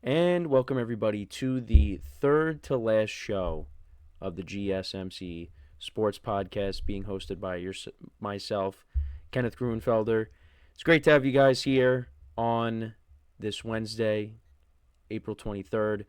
And welcome everybody to the third to last show of the GSMC Sports Podcast, being hosted by myself, Kenneth Gruenfelder. It's great to have you guys here on this Wednesday, April 23rd.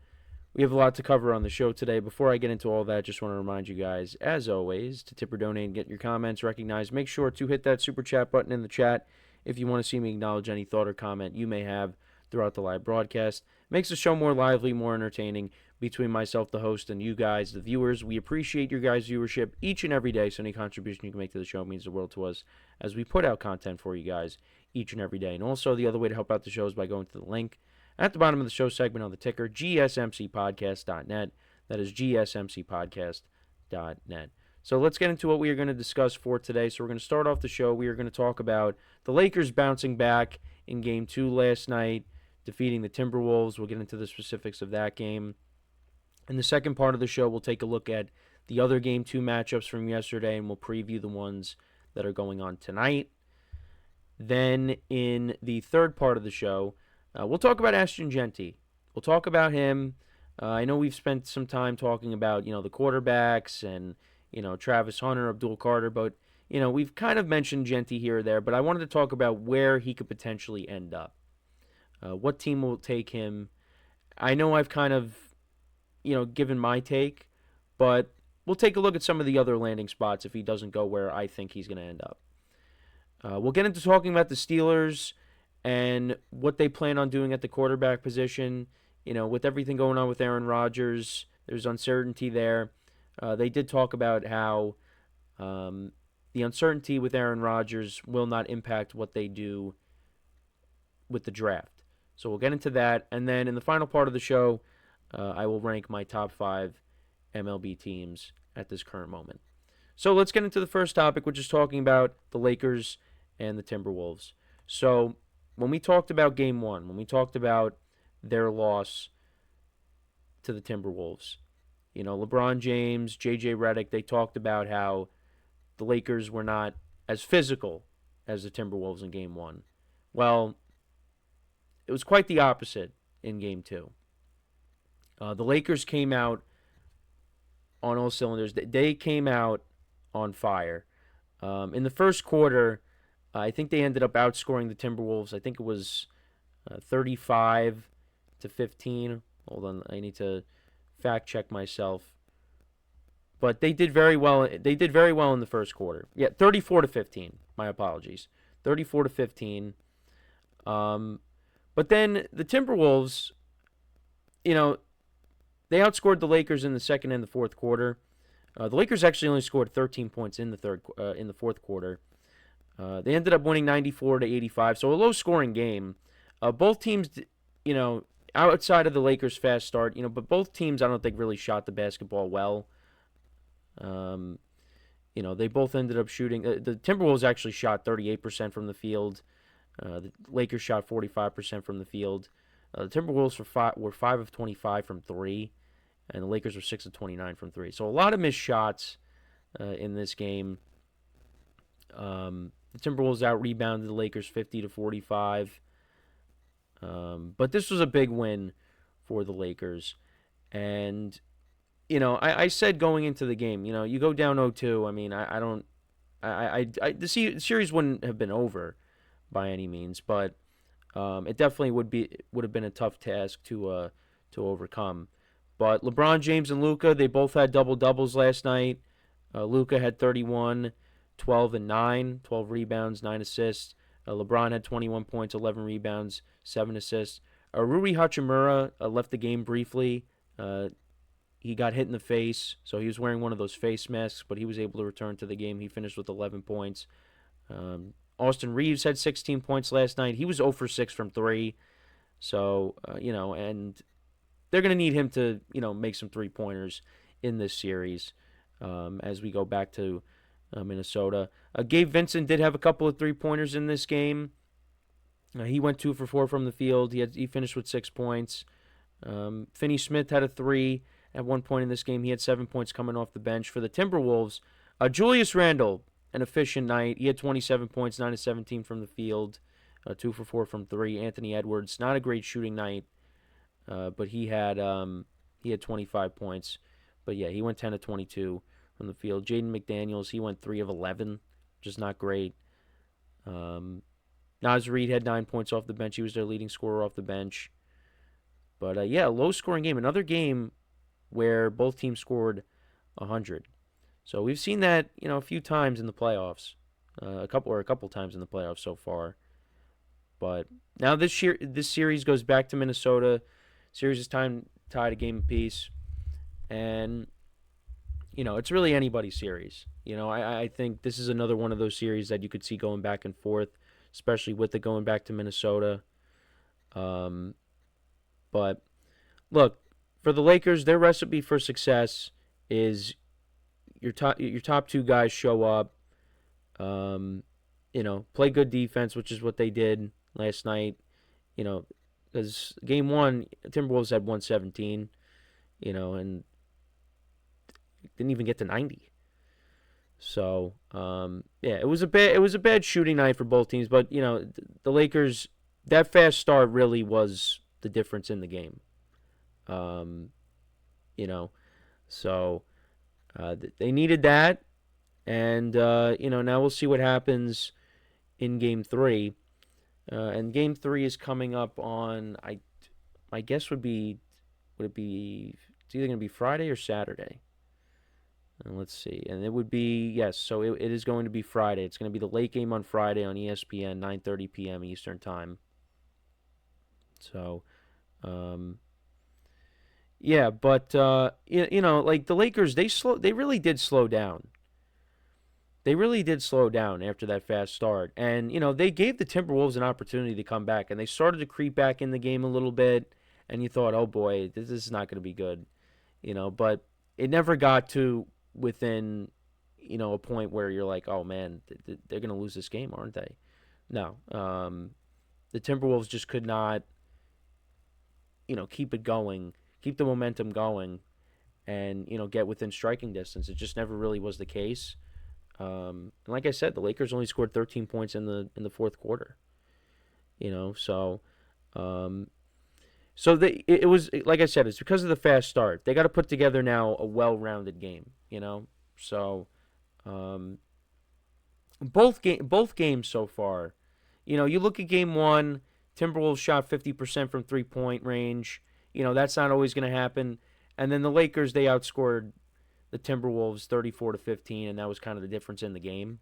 We have a lot to cover on the show today. Before I get into all that, just want to remind you guys, as always, to tip or donate and get your comments recognized. Make sure to hit that super chat button in the chat if you want to see me acknowledge any thought or comment you may have throughout the live broadcast. Makes the show more lively, more entertaining between myself, the host, and you guys, the viewers. We appreciate your guys' viewership each and every day, so any contribution you can make to the show means the world to us as we put out content for you guys each and every day. And also, the other way to help out the show is by going to the link at the bottom of the show segment on the ticker, GSMCPodcast.net. That is GSMCPodcast.net. So let's get into what we are going to discuss for today. So we're going to start off the show. We are going to talk about the Lakers bouncing back in Game 2 last night, defeating the Timberwolves. We'll get into the specifics of that game. In the second part of the show, we'll take a look at the other Game 2 matchups from yesterday, and we'll preview the ones that are going on tonight. Then in the third part of the show, we'll talk about Ashton Jeanty. We'll talk about him. I know we've spent some time talking about, the quarterbacks and, Travis Hunter, Abdul Carter, but, we've kind of mentioned Jeanty here or there, but I wanted to talk about where he could potentially end up. What team will take him? I know I've kind of, given my take, but we'll take a look at some of the other landing spots if he doesn't go where I think he's going to end up. We'll get into talking about the Steelers and what they plan on doing at the quarterback position. With everything going on with Aaron Rodgers, there's uncertainty there. They did talk about how the uncertainty with Aaron Rodgers will not impact what they do with the draft. So we'll get into that. And then in the final part of the show, I will rank my top 5 MLB teams at this current moment. So let's get into the first topic, which is talking about the Lakers and the Timberwolves. So when we talked about Game 1, when we talked about their loss to the Timberwolves, LeBron James, J.J. Redick, they talked about how the Lakers were not as physical as the Timberwolves in Game 1. Well, it was quite the opposite in Game 2. The Lakers came out on all cylinders. They came out on fire. In the first quarter, I think they ended up outscoring the Timberwolves. I think it was 35-15. Hold on, I need to fact check myself. But they did very well. They did very well in the first quarter. Yeah, 34-15. My apologies. 34-15. But then the Timberwolves, they outscored the Lakers in the second and the fourth quarter. The Lakers actually only scored 13 points in the fourth quarter. They ended up winning 94-85, so a low-scoring game. Both teams, outside of the Lakers' fast start, but both teams I don't think really shot the basketball well. They both ended up shooting. The Timberwolves actually shot 38% from the field. The Lakers shot 45% from the field. The Timberwolves were 5 of 25 from 3, and the Lakers were 6 of 29 from 3. So a lot of missed shots in this game. The Timberwolves out-rebounded the Lakers 50-45. But this was a big win for the Lakers. And, I said going into the game, you go down 0-2. I mean, the series wouldn't have been over by any means, but it definitely would have been a tough task to overcome. But LeBron James and Luka, they both had double-doubles last night. Luka had 31, 12 and 9, 12 rebounds, 9 assists. LeBron had 21 points, 11 rebounds, 7 assists. Rui Hachimura left the game briefly. He got hit in the face, so he was wearing one of those face masks, but he was able to return to the game. He finished with 11 points. Austin Reeves had 16 points last night. He was 0 for 6 from 3. So, and they're going to need him to, make some three-pointers in this series as we go back to Minnesota. Gabe Vincent did have a couple of three-pointers in this game. He went 2 for 4 from the field. He finished with 6 points. Finney Smith had a 3 at one point in this game. He had 7 points coming off the bench. For the Timberwolves, Julius Randle, an efficient night. He had 27 points, 9 of 17 from the field, 2 for 4 from 3. Anthony Edwards, not a great shooting night but he had 25 points. But yeah, he went 10 of 22 from the field. Jaden McDaniels, he went 3 of 11, which is not great. Naz Reid had 9 points off the bench. He was their leading scorer off the bench. But yeah, low-scoring game. Another game where both teams scored 100. So we've seen that, a few times in the playoffs, a couple times in the playoffs so far. But now this series goes back to Minnesota. Series is tied a game apiece, and it's really anybody's series. I think this is another one of those series that you could see going back and forth, especially with it going back to Minnesota. But look, for the Lakers, their recipe for success is your top two guys show up, play good defense, which is what they did last night. Because game one, Timberwolves had 117, and didn't even get to 90. So yeah, it was a bad shooting night for both teams. But the Lakers, that fast start really was the difference in the game. So they needed that, and now we'll see what happens in Game 3. And Game 3 is coming up on, my guess would it be, it's either going to be Friday or Saturday. And let's see, and it would be, yes, so it is going to be Friday. It's going to be the late game on Friday on ESPN, 9:30 p.m. Eastern Time. So, yeah, but like the Lakers, they really did slow down. They really did slow down after that fast start. And, they gave the Timberwolves an opportunity to come back, and they started to creep back in the game a little bit, and you thought, oh boy, this is not going to be good. But it never got to within, a point where you're like, oh man, they're going to lose this game, aren't they? No. The Timberwolves just could not, keep it going, keep the momentum going, and, get within striking distance. It just never really was the case. And like I said, the Lakers only scored 13 points in the fourth quarter. So it was, like I said, it's because of the fast start. They got to put together now a well-rounded game. So both games so far. You look at game one, Timberwolves shot 50% from 3-point range. That's not always going to happen. And then the Lakers, they outscored the Timberwolves 34-15, and that was kind of the difference in the game.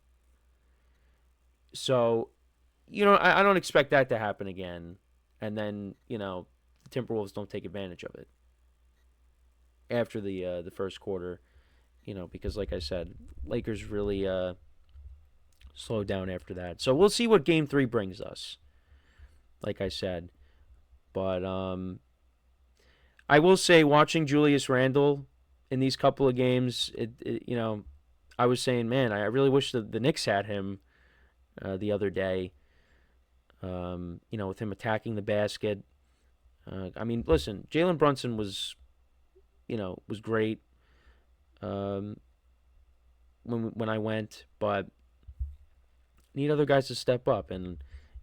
So, I don't expect that to happen again. And then, the Timberwolves don't take advantage of it after the first quarter, because like I said, Lakers really slowed down after that. So we'll see what Game 3 brings us, like I said. But I will say, watching Julius Randle in these couple of games, I was saying, man, I really wish the Knicks had him the other day. With him attacking the basket. Listen, Jalen Brunson was great when I went, but need other guys to step up, and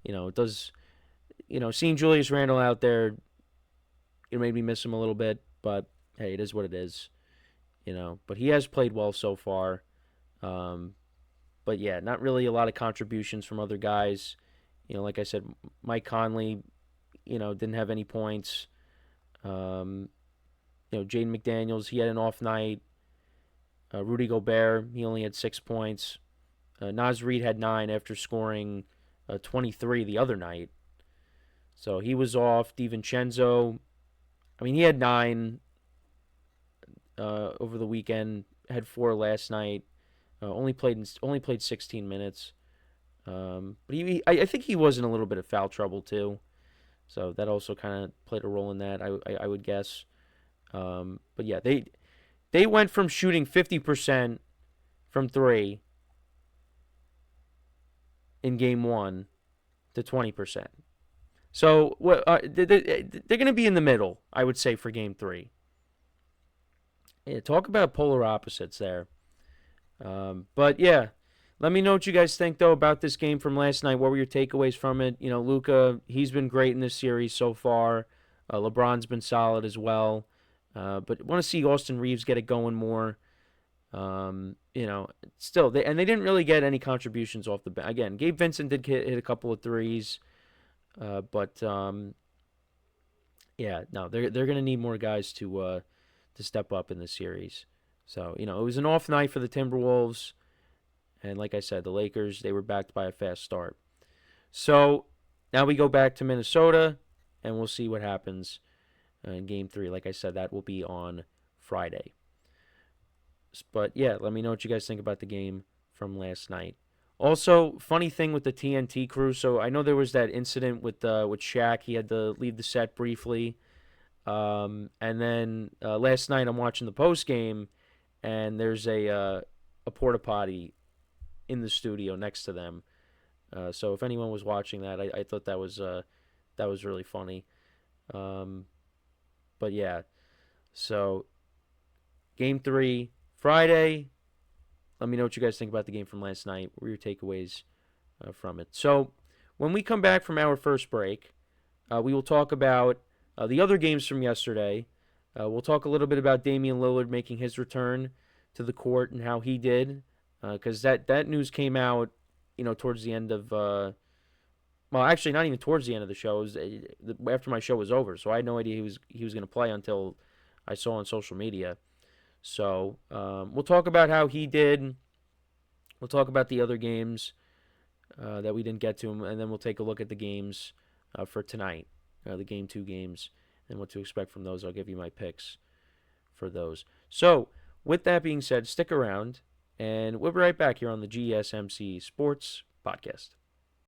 it does. Seeing Julius Randle out there, it made me miss him a little bit, but hey, it is what it is. But he has played well so far. But yeah, not really a lot of contributions from other guys. Like I said, Mike Conley, didn't have any points. Jaden McDaniels, he had an off night. Rudy Gobert, he only had 6 points. Naz Reid had 9 after scoring 23 the other night. So he was off. DiVincenzo, he had 9 over the weekend. Had 4 last night. Only played 16 minutes. But I think he was in a little bit of foul trouble too. So that also kind of played a role in that, I would guess. But yeah, they went from shooting 50% from 3 in game 1 to 20%. So they're going to be in the middle, I would say, for game 3. Yeah, talk about polar opposites there. But yeah, let me know what you guys think, though, about this game from last night. What were your takeaways from it? Luka, he's been great in this series so far. LeBron's been solid as well. But want to see Austin Reeves get it going more. Still, they didn't really get any contributions off the bench. Again, Gabe Vincent did hit a couple of threes, but yeah, no, they're gonna need more guys to step up in the series. So it was an off night for the Timberwolves, and like I said, the Lakers they were backed by a fast start. So now we go back to Minnesota, and we'll see what happens in Game 3. Like I said, that will be on Friday. But yeah, let me know what you guys think about the game from last night. Also, funny thing with the TNT crew. So I know there was that incident with Shaq. He had to leave the set briefly. And then last night I'm watching the post game, and there's a porta potty in the studio next to them. So if anyone was watching that, I thought that was really funny. But yeah, so Game 3 Friday. Let me know what you guys think about the game from last night. What were your takeaways from it? So when we come back from our first break, we will talk about the other games from yesterday. We'll talk a little bit about Damian Lillard making his return to the court and how he did, because that news came out, towards the end of. Well, actually, not even towards the end of the show. It was after my show was over, so I had no idea he was going to play until I saw on social media. So we'll talk about how he did. We'll talk about the other games that we didn't get to, and then we'll take a look at the games for tonight, the Game 2 games, and what to expect from those. I'll give you my picks for those. So with that being said, stick around, and we'll be right back here on the GSMC Sports Podcast.